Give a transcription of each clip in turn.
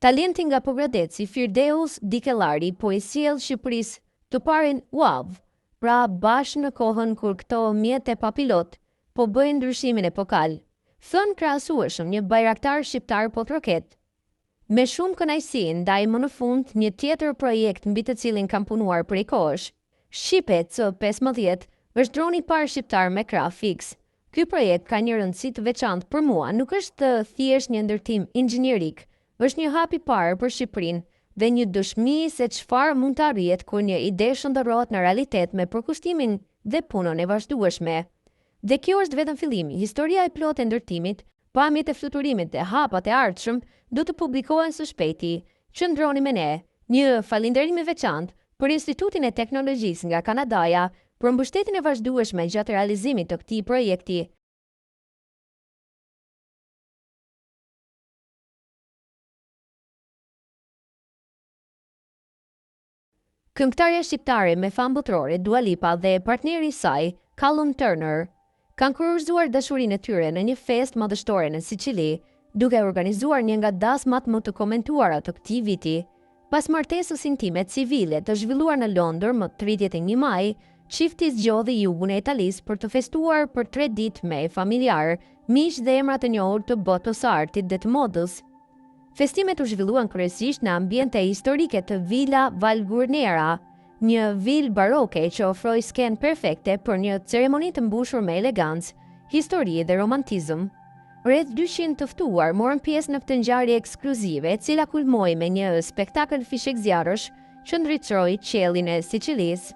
Talenti nga Pogradeci, Firdeus Dikellari, po i sjell Shqipërisë të parin UAV, pra bashkë në kohën kur këto mjete pa pilot po bëjnë ndryshimin epokal. Thënë krahasueshëm një bajraktar shqiptar potroket. Me shumë kënaqësi ndaj më në fund një tjetër projekt mbi të cilin kam punuar prej kohësh. Shqipe C-15 është droni i parë shqiptar me krah fiks. Ky projekt ka një rëndësi të veçantë për mua, nuk është thjesht një ndërtim inxhinierik, është një hap i parë për Shqipërinë dhe një dëshmi se çfarë mund të arrihet kur një ide shndërrohet në realitet me përkushtimin dhe punën e vazhdueshme. Dhe kjo është vetëm fillimi. Historia e plotë e ndërtimit, pamjet e fluturimit dhe hapat e ardhshëm do të publikohen së shpejti. Qëndroni me ne. Një falënderim i veçantë për Institutin e Teknologjisë nga Kanadaja për mbështetjen e vazhdueshme gjatë realizimit të këtij projekti. Këngëtarja shqiptare me famë botërore Dua Lipa dhe partneri i saj, Callum Turner, kanë kurorzuar dashurinë e tyre në një festë madhështore në Siçili, duke organizuar një nga dasmat më të komentuara të këtij viti. Pas martesës intime civile të zhvilluar në Londër më 31 maj, çifti zgjodhi jugun e Italisë për të festuar për 3 ditë me familjar, miq dhe emra të njohur të botës së artit dhe të modës. Festimet u zhvilluan kryesisht në ambiente historike të Villa Valgurnera, një vilë baroke që ofroi skenë perfekte për një ceremoni të mbushur me elegancë, histori dhe romantizëm. Rreth 200 të ftuar morën pjesë në këtë ngjarje ekskluzive, e cila kulmoi me një spektakël fishek zjarrësh që ndriçoi qiellin e Siçilisë.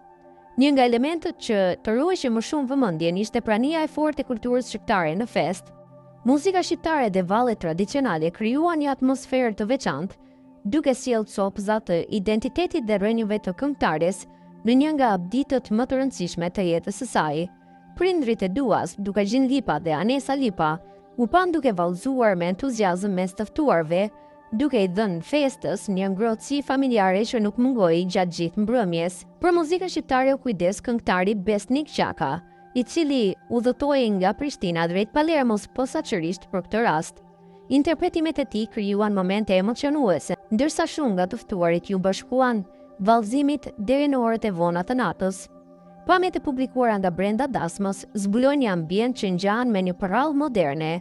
Një nga elementët që të ruajë më shumë vëmendjen ishte prania e fortë e kulturës shqiptare në festë. Muzika shqiptare dhe vallet tradicionale krijuan një atmosferë të veçantë, duke sjellë copëza të identitetit dhe rrënjëve të këngëtares në një nga ditët më të rëndësishme të jetës së saj. Prindrit e Duas, Dukajin Lipa dhe Anesa Lipa, u pan duke vallëzuar me entuziazëm mes të ftuarve, duke i dhënë festës një ngrohtësi familjare që nuk mungoi gjatë gjithë mbrëmjes. Për muzikën shqiptare u kujdes këngëtari Besnik Qaka, i cili udhëtoi nga Prishtina drejt Palermos posaçërisht për këtë rast. Interpretimet e tij krijuan momente emocionuese, ndërsa shumë nga të ftuarit ju bashkuan vallëzimit deri në orët e vona të natës. Pamjet e publikuara nga brenda dasmës zbulojnë një ambient që ngjan me një përrallë moderne.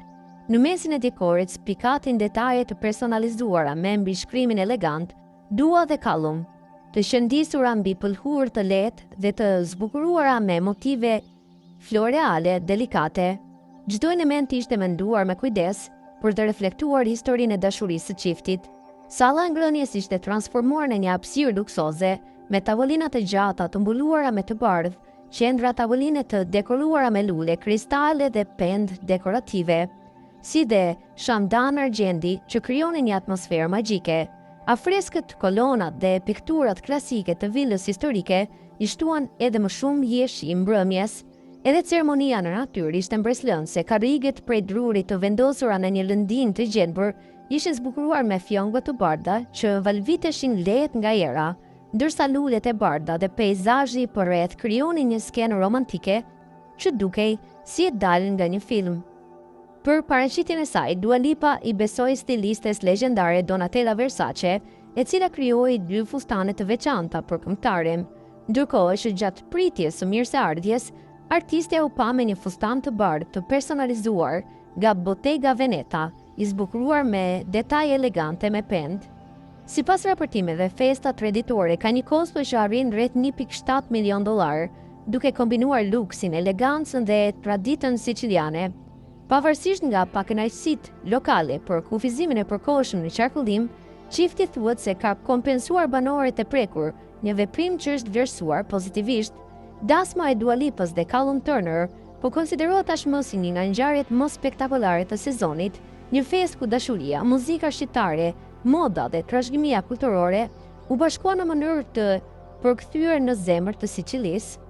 Në mesin e dekorit spikatin detaje të personalizuara me mbishkrimin elegant, Dua dhe Callum, të shëndisura mbi pëlhur të lehtë dhe të zbukuruara me motive floreale delikate. Çdo element ishte menduar me kujdes për të reflektuar historinë e dashurisë së çiftit. Salla e ngrënies ishte transformuar në një hapësirë luksoze, me tavolina të gjata të mbuluara me të bardhë, qendra tavoline të dekoruara me lule, kristale dhe pend dekorative, si dhe shamdan argjendi që krijonin një atmosferë magjike. Afreskët, kolonat dhe pikturat klasike të vilës historike i shtuan edhe më shumë jeshi mbrëmjes. Edhe ceremonia në natyrë ishte mbreslënse, karriget prej drurit të vendosura në një lëndin të gjelbër ishin zbukuruar me fjongë të bardha që valviteshin lehtë nga era, ndërsa lulet e bardha dhe peizazhi përreth krijonin një skenë romantike që dukej si e dalën nga një film. Për paraqitjen e saj, Dua Lipa i besoi stilistes legjendare Donatella Versace, e cila krijoi 2 fustane të veçanta për këngëtarin, ndërkohë që gjatë pritjes së mirëseardhjes, artistja u pa me një fustan të bardhë të personalizuar nga Bottega Veneta, i zbukuruar me detaje elegante me pend. Sipas raportimeve, festa traditore ka një kosto që arrin rreth $1.7 milion, duke kombinuar luksin, elegancën dhe traditën siçiliane. Pavarësisht nga pakënaqësitë lokale për kufizimin e përkohshëm në qarkullim, çifti thuhet se ka kompensuar banorët e prekur, një veprim që është vlerësuar pozitivisht. Dasma e Dua Lipës dhe Callum Turner po konsiderohet tashmë si një nga ngjarjet më spektakolare të sezonit, një festë ku dashuria, muzika shqiptare, moda dhe trashëgimia kulturore u bashkuan në mënyrë të përkthyer në zemër të Siçilisë.